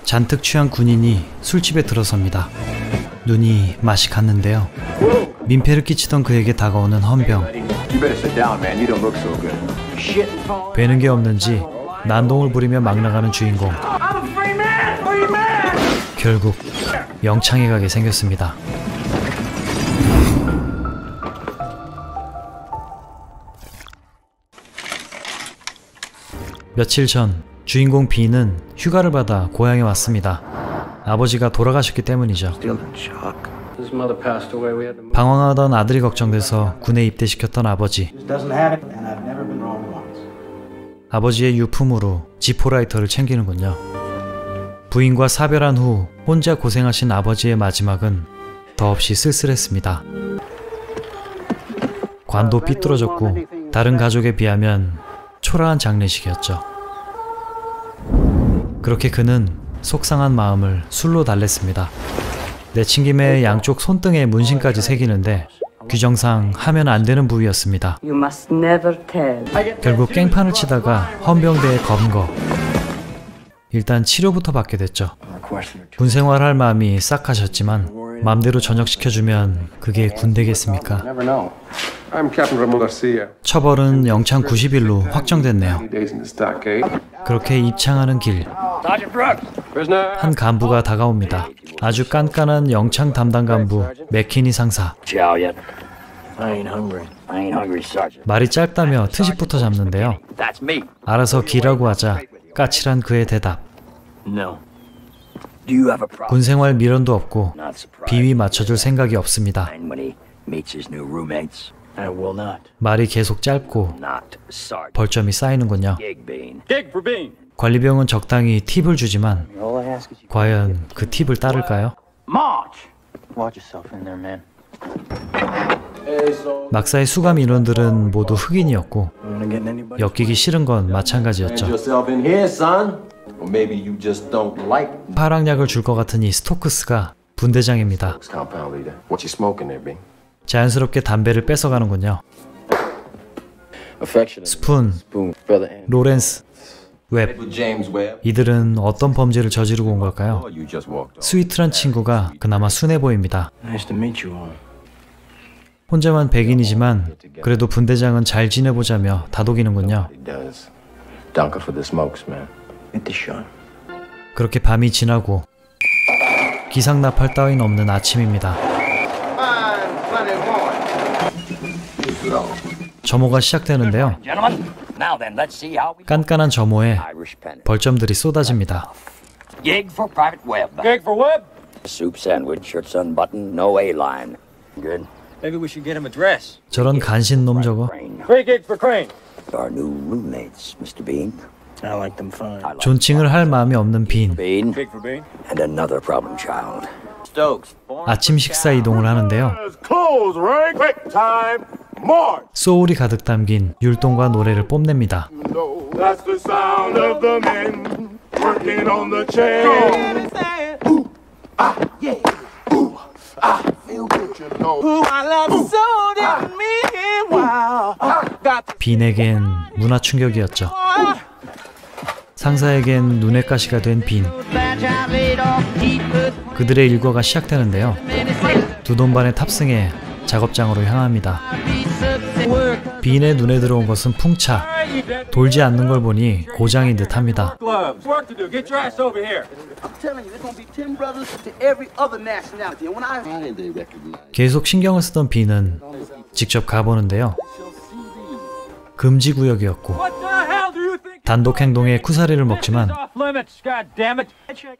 잔뜩 취한 군인이 술집에 들어섭니다. 눈이 맛이 갔는데요. 민폐를 끼치던 그에게 다가오는 헌병. 배는 게 없는지 난동을 부리며 막 나가는 주인공. 결국 영창에 가게 생겼습니다. 며칠 전 주인공 B는 휴가를 받아 고향에 왔습니다. 아버지가 돌아가셨기 때문이죠. 방황하던 아들이 걱정돼서 군에 입대시켰던 아버지. 아버지의 유품으로 지포라이터를 챙기는군요. 부인과 사별한 후 혼자 고생하신 아버지의 마지막은 더없이 쓸쓸했습니다. 관도 삐뚤어졌고 다른 가족에 비하면 초라한 장례식이었죠. 그렇게 그는 속상한 마음을 술로 달랬습니다. 내친김에 양쪽 손등에 문신까지 새기는데 규정상 하면 안 되는 부위였습니다. 결국 깽판을 치다가 헌병대에 검거. 일단 치료부터 받게 됐죠. 군생활할 마음이 싹 가셨지만 맘대로 전역시켜주면 그게 군대겠습니까? 처벌은 영창 90일로 확정됐네요. 그렇게 입창하는 길, 한 간부가 다가옵니다. 아주 깐깐한 영창 담당 간부 맥키니 상사. 말이 짧다며 트집부터 잡는데요. 알아서 기라고 하자 까칠한 그의 대답. 군생활 미련도 없고 비위 맞춰줄 생각이 없습니다. 말이 계속 짧고 벌점이 쌓이는군요. 관리병은 적당히 팁을 주지만 과연 그 팁을 따를까요? 막사의 수감 인원들은 모두 흑인이었고 엮이기 싫은 건 마찬가지였죠. 파랑약을 줄 것 같은 이 스토크스가 분대장입니다. 자연스럽게 담배를 뺏어가는군요. 스푼, 로렌스, 웹, 이들은 어떤 범죄를 저지르고 온 걸까요? 스위트란 친구가 그나마 순해 보입니다. 혼자만 백인이지만 그래도 분대장은 잘 지내보자며 다독이는군요. 그렇게 밤이 지나고 기상나팔 따윈 없는 아침입니다. 점호가 시작되는데요. 깐깐한 점호에 벌점들이 쏟아집니다. 저런 간신놈 저거. 존칭을 할 마음이 없는 빈. 아침 식사 이동을 하는데요. 소울이 가득 담긴 율동과 노래를 뽐냅니다. 빈에겐 문화 충격이었죠. 상사에겐 눈의 가시가 된 빈. 그들의 일과가 시작되는데요. 두 돈반에 탑승해 작업장으로 향합니다. 빈의 눈에 들어온 것은 풍차. 돌지 않는 걸 보니 고장인 듯합니다. 계속 신경을 쓰던 빈은 직접 가보는데요. 금지구역이었고 단독 행동에 쿠사리를 먹지만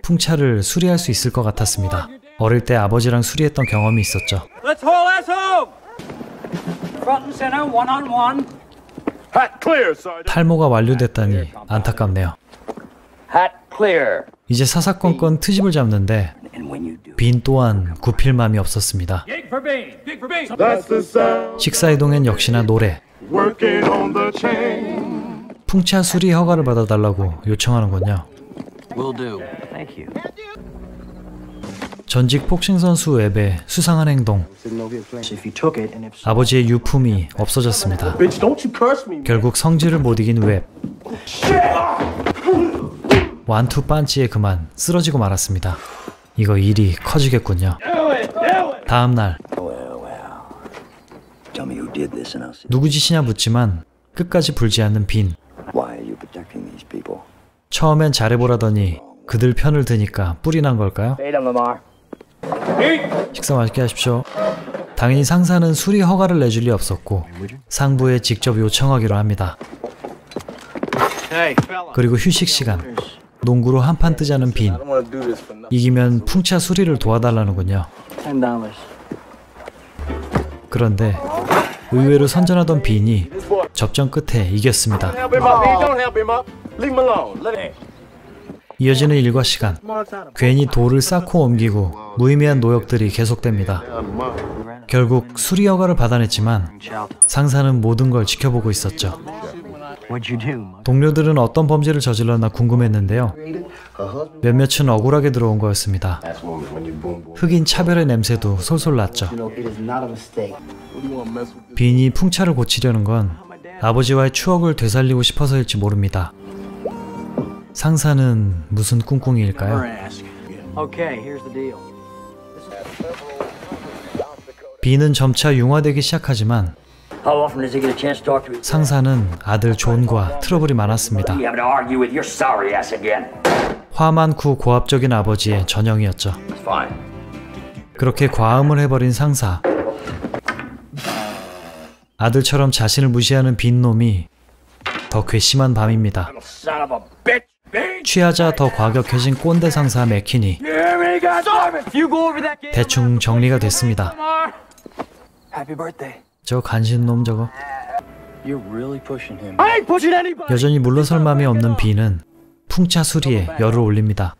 풍차를 수리할 수 있을 것 같았습니다. 어릴 때 아버지랑 수리했던 경험이 있었죠. 탈모가 완료됐다니 안타깝네요. 이제 사사건건 트집을 잡는데 빈 또한 굽힐 맘이 없었습니다. 식사이동엔 역시나 노래. 풍차 수리 허가를 받아달라고 요청하는군요. 전직 복싱선수 웹의 수상한 행동. 아버지의 유품이 없어졌습니다. 결국 성질을 못 이긴 웹. 완투 빤치에 그만 쓰러지고 말았습니다. 이거 일이 커지겠군요. 다음날 누구 짓이냐 묻지만 끝까지 불지 않는 빈. 처음엔 잘해보라더니 그들 편을 드니까 뿔이 난 걸까요? 식사 맛있게 하십시오. 당연히 상사는 수리 허가를 내줄 리 없었고 상부에 직접 요청하기로 합니다. 그리고 휴식 시간, 농구로 한판 뜨자는 빈. 이기면 풍차 수리를 도와달라는군요. 그런데 의외로 선전하던 빈이 접전 끝에 이겼습니다. 이어지는 일과 시간, 괜히 돌을 쌓고 옮기고 무의미한 노역들이 계속됩니다. 결국 수리 허가를 받아냈지만 상사는 모든 걸 지켜보고 있었죠. 동료들은 어떤 범죄를 저질렀나 궁금했는데요. 몇몇은 억울하게 들어온 거였습니다. 흑인 차별의 냄새도 솔솔 났죠. 빈이 풍차를 고치려는 건 아버지와의 추억을 되살리고 싶어서일지 모릅니다. 상사는 무슨 꿍꿍이일까요? 빈은 점차 융화되기 시작하지만 상사는 아들 존과 트러블이 많았습니다. 화 많고 고압적인 아버지의 전형이었죠. 그렇게 과음을 해버린 상사. 아들처럼 자신을 무시하는 빈 놈이 더 괘씸한 밤입니다. 취하자 더 과격해진 꼰대 상사 맥키니. 대충 정리가 됐습니다. 저 간신놈 저거. 여전히 물러설 마음이 없는 빈은 풍차 수리에 열을 올립니다.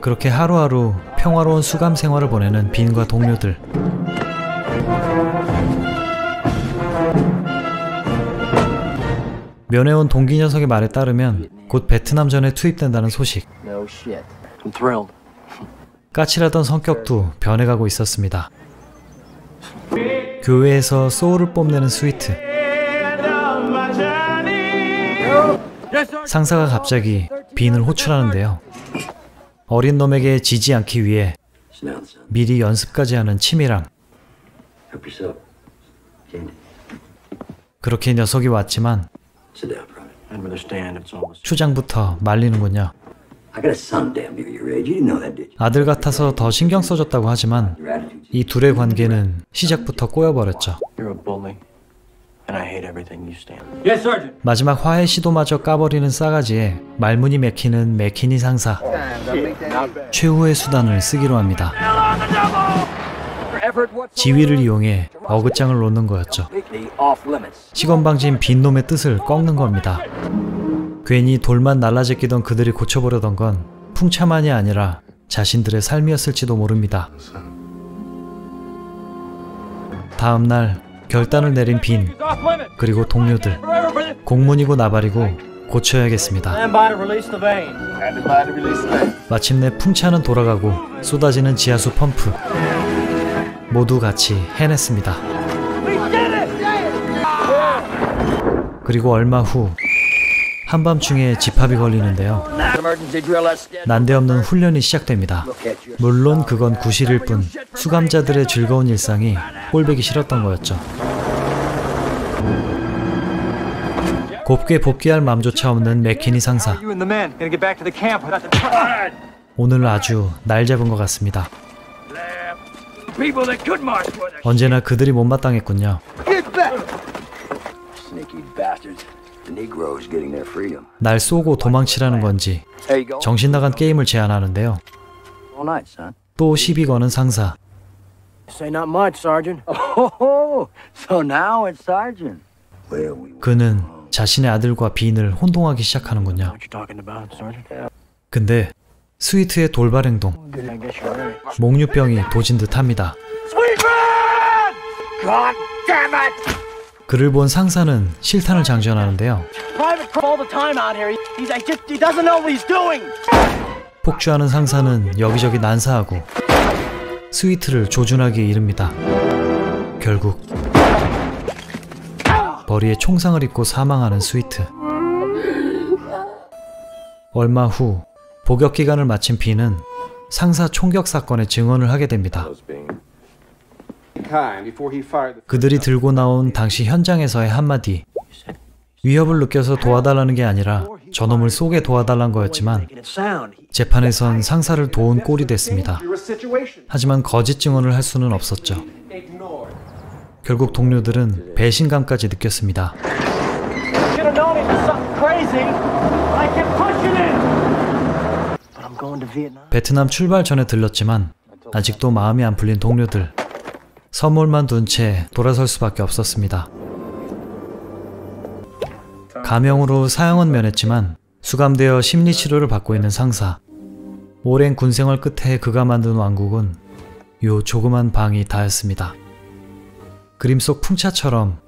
그렇게 하루하루 평화로운 수감 생활을 보내는 빈과 동료들. 면회온 동기 녀석의 말에 따르면 곧 베트남전에 투입된다는 소식. 까칠하던 성격도 변해가고 있었습니다. 교회에서 소울을 뽐내는 스위트. 상사가 갑자기 빈을 호출하는데요. 어린 놈에게 지지 않기 위해 미리 연습까지 하는 치밀함. 그렇게 녀석이 왔지만 초장부터 말리는군요. 아들 같아서 더 신경 써줬다고 하지만 이 둘의 관계는 시작부터 꼬여버렸죠. 마지막 화해 시도마저 까버리는 싸가지에 말문이 맥히는 맥키니 상사. 최후의 수단을 쓰기로 합니다. 지위를 이용해 어긋장을 놓는 거였죠. 시건방진 빈놈의 뜻을 꺾는 겁니다. 괜히 돌만 날라제끼던 그들이 고쳐보려던 건 풍차만이 아니라 자신들의 삶이었을지도 모릅니다. 다음날 결단을 내린 빈, 그리고 동료들. 공문이고 나발이고 고쳐야겠습니다. 마침내 풍차는 돌아가고 쏟아지는 지하수 펌프. 모두 같이 해냈습니다. 그리고 얼마 후 한밤중에 집합이 걸리는데요. 난데없는 훈련이 시작됩니다. 물론 그건 구실일 뿐 수감자들의 즐거운 일상이 꼴보기 싫었던 거였죠. 곱게 복귀할 마음조차 없는 맥키니 상사. 오늘 아주 날 잡은 것 같습니다. 언제나 그들이 못마땅했군요. 날 쏘고 도망치라는 건지 정신나간 게임을 제안하는데요. 또 시비 거는 상사. 그는 자신의 아들과 빈을 혼동하기 시작하는군요. 근데 스위트의 돌발 행동, 몽유병이 도진 듯합니다. 그를 본 상사는 실탄을 장전하는데요. 폭주하는 상사는 여기저기 난사하고 스위트를 조준하기에 이릅니다. 결국 머리에 총상을 입고 사망하는 스위트. 얼마 후 복역 기간을 마친 B는 상사 총격 사건의 증언을 하게 됩니다. 그들이 들고 나온 당시 현장에서의 한마디. 위협을 느껴서 도와달라는 게 아니라 저놈을 쏘게 도와달란 거였지만 재판에선 상사를 도운 꼴이 됐습니다. 하지만 거짓 증언을 할 수는 없었죠. 결국 동료들은 배신감까지 느꼈습니다. 베트남 출발 전에 들렀지만 아직도 마음이 안 풀린 동료들. 선물만 둔 채 돌아설 수밖에 없었습니다. 가명으로 사형은 면했지만 수감되어 심리치료를 받고 있는 상사. 오랜 군생활 끝에 그가 만든 왕국은 요 조그만 방이 다였습니다. 그림 속 풍차처럼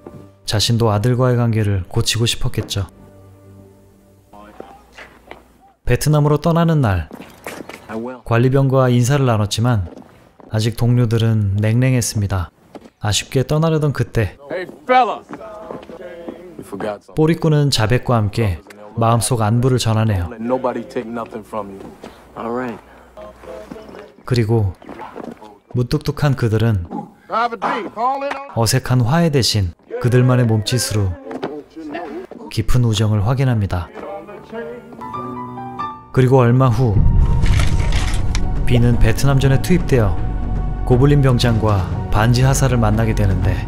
자신도 아들과의 관계를 고치고 싶었겠죠. 베트남으로 떠나는 날, 관리병과 인사를 나눴지만 아직 동료들은 냉랭했습니다. 아쉽게 떠나려던 그때 뽀리꾸는 자백과 함께 마음속 안부를 전하네요. 그리고 무뚝뚝한 그들은 어색한 화해 대신 그들만의 몸짓으로 깊은 우정을 확인합니다. 그리고 얼마 후 B는 베트남전에 투입되어 고블린 병장과 반지 하사를 만나게 되는데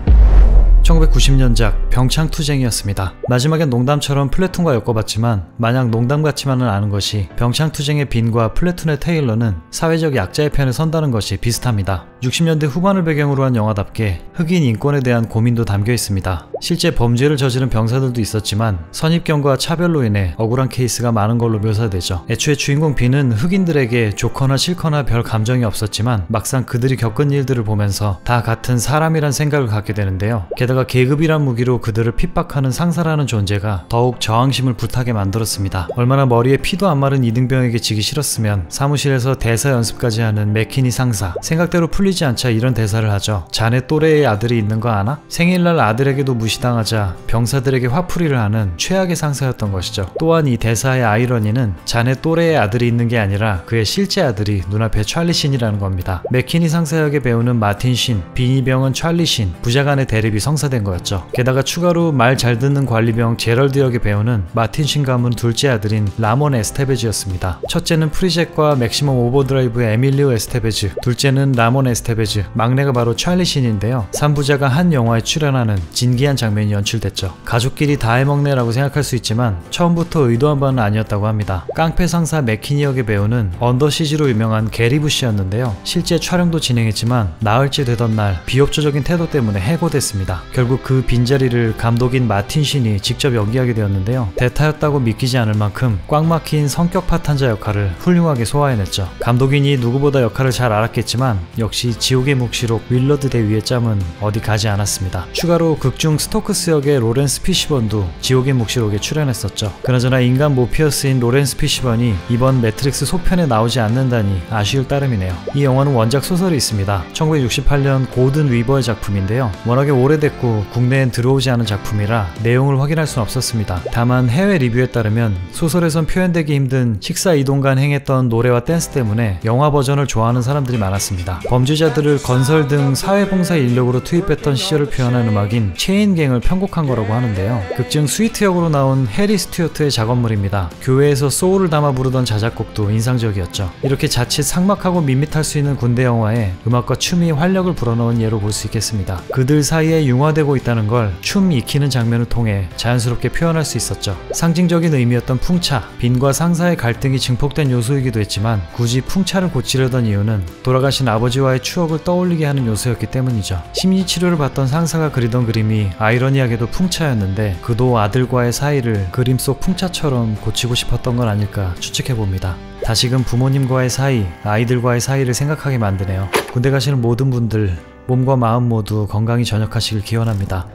1990년작 병창투쟁이었습니다. 마지막엔 농담처럼 플래툰과 엮어봤지만 마냥 농담 같지만은 않은 것이 병창투쟁의 빈과 플래툰의 테일러는 사회적 약자의 편에 선다는 것이 비슷합니다. 60년대 후반을 배경으로 한 영화답게 흑인 인권에 대한 고민도 담겨 있습니다. 실제 범죄를 저지른 병사들도 있었지만 선입견과 차별로 인해 억울한 케이스가 많은 걸로 묘사되죠. 애초에 주인공 B는 흑인들에게 좋거나 싫거나 별 감정이 없었지만 막상 그들이 겪은 일들을 보면서 다 같은 사람이란 생각을 갖게 되는데요. 게다가 계급이란 무기로 그들을 핍박하는 상사라는 존재가 더욱 저항심을 불타게 만들었습니다. 얼마나 머리에 피도 안 마른 이등병에게 지기 싫었으면 사무실에서 대사 연습까지 하는 맥키니 상사. 생각대로 풀리지 않자 이런 대사를 하죠. 자네 또래의 아들이 있는 거 아나? 생일날 아들에게도 무시당하자 병사들에게 화풀이를 하는 최악의 상사였던 것이죠. 또한 이 대사의 아이러니는 자네 또래의 아들이 있는 게 아니라 그의 실제 아들이 눈앞에 찰리 신이라는 겁니다. 맥키니 상사 역에 배우는 마틴 신, 빙의병은 찰리 신, 부자간의 대립이 성사된 거였죠. 게다가 추가로 말 잘 듣는 관리병 제럴드 역에 배우는 마틴 신 가문 둘째 아들인 라몬 에스테베즈였습니다. 첫째는 프리젯과 맥시멈 오버드라이브의 에밀리오 에스테베즈, 둘째는 라몬 에스테베즈, 막내가 바로 찰리 신인데요. 3부자가 한 영화에 출연하는 진기한 장면이 연출됐죠. 가족끼리 다 해먹네라고 생각할 수 있지만 처음부터 의도한 바는 아니었다고 합니다. 깡패 상사 맥키니 역의 배우는 언더시즈로 유명한 게리 부시였는데요. 실제 촬영도 진행했지만 나흘째 되던 날 비협조적인 태도 때문에 해고됐습니다. 결국 그 빈자리를 감독인 마틴 신이 직접 연기하게 되었는데요. 대타였다고 믿기지 않을 만큼 꽉 막힌 성격 파탄자 역할을 훌륭하게 소화해냈죠. 감독인이 누구보다 역할을 잘 알았겠지만 역시 지옥의 묵시록 윌러드 대위의 짬은 어디 가지 않았습니다. 추가로 극중 스토크스 역의 로렌스 피시번도 지옥의 묵시록에 출연했었죠. 그나저나 인간 모피어스인 로렌스 피시번이 이번 매트릭스 소편에 나오지 않는다니 아쉬울 따름이네요. 이 영화는 원작 소설이 있습니다. 1968년 고든 위버의 작품인데요. 워낙에 오래됐고 국내엔 들어오지 않은 작품이라 내용을 확인할 수는 없었습니다. 다만 해외 리뷰에 따르면 소설에선 표현되기 힘든 식사 이동간 행했던 노래와 댄스 때문에 영화 버전을 좋아하는 사람들이 많았습니다. 범죄자들을 건설 등 사회봉사 인력으로 투입했던 시절을 표현한 음악인 체인갱을 편곡한 거라고 하는데요. 극중 스위트 역으로 나온 해리 스튜어트의 작업물입니다. 교회에서 소울을 담아 부르던 자작곡도 인상적이었죠. 이렇게 자칫 삭막하고 밋밋할 수 있는 군대 영화에 음악과 춤이 활력을 불어넣은 예로 볼 수 있겠습니다. 그들 사이에 융화되고 있다는 걸 춤 익히는 장면을 통해 자연스럽게 표현할 수 있었죠. 상징적인 의미였던 풍차, 빈과 상사의 갈등이 증폭된 요소이기도 했지만 굳이 풍차를 고치려던 이유는 돌아가신 아버지와의 추억을 떠올리게 하는 요소였기 때문이죠. 심리치료를 받던 상사가 그리던 그림이 아이러니하게도 풍차였는데 그도 아들과의 사이를 그림 속 풍차처럼 고치고 싶었던 건 아닐까 추측해봅니다. 다시금 부모님과의 사이, 아이들과의 사이를 생각하게 만드네요. 군대 가시는 모든 분들 몸과 마음 모두 건강히 전역하시길 기원합니다.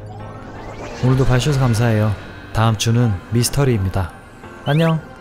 오늘도 봐주셔서 감사해요. 다음 주는 미스터리입니다. 안녕.